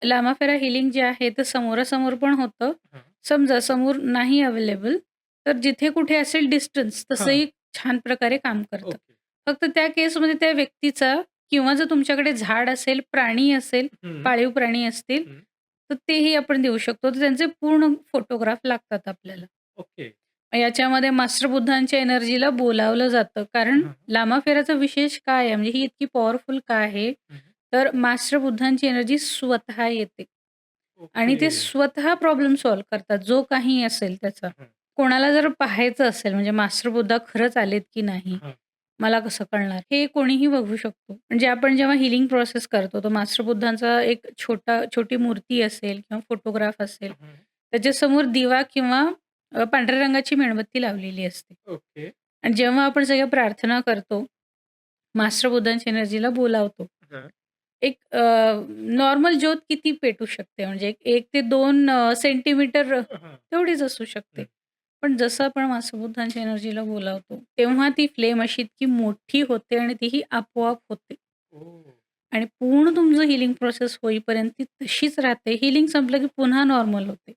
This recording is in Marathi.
लामाफेरा हिलिंग जे आहे ते समोरासमोर पण होतं. हां. समजा समोर नाही अवेलेबल, तर जिथे कुठे असेल डिस्टन्स हां. तसंही छान प्रकारे काम करतं. ओके. फक्त त्या केसमध्ये त्या व्यक्तीचा किंवा जर तुमच्याकडे झाड असेल, प्राणी असेल, हं, पाळीव प्राणी असतील, हं. तर तेही आपण देऊ शकतो. तर त्यांचे पूर्ण फोटोग्राफ लागतात आपल्याला. ओके. याच्यामध्ये मास्टर बुद्धांच्या एनर्जीला बोलावलं जातं. कारण हां. लामाफेराचा विशेष काय आहे, म्हणजे ही इतकी पॉवरफुल का आहे? हं. तर मास्टर बुद्धांची एनर्जी स्वतः येते आणि ओके. ते स्वतः प्रॉब्लेम सॉल्व्ह करतात, जो काही असेल त्याचा. हं. कोणाला जर पाहायचं असेल, म्हणजे मास्टर बुद्धा खरंच आलेत की नाही, हां. मला कसं कळणार? हे कोणीही बघू शकतो. म्हणजे आपण जेव्हा हीलिंग प्रोसेस करतो, तर मास्टर बुद्धांचा एक छोटी मूर्ती असेल किंवा फोटोग्राफ असेल, हं. त्याच्यासमोर दिवा किंवा पांढऱ्या रंगाची मेणबत्ती लावलेली असते. ओके. आणि जेव्हा आपण सगळ्या प्रार्थना करतो, मास्टर बुद्धांच्या एनर्जीला बोलावतो. हां. एक नॉर्मल ज्योत किती पेटू शकते? म्हणजे 1 ते 2 सेंटीमीटर हां. तेवढीच असू शकते. हं. पण जसं आपण मास्टर बुद्धांच्या एनर्जीला बोलावतो, तेव्हा ती फ्लेम अशी इतकी मोठी होते आणि तीही आपोआप होते. ओह! आणि पूर्ण तुमचं हीलिंग प्रोसेस होईपर्यंत ती तशीच राहते. हीलिंग संपलं की पुन्हा नॉर्मल होते.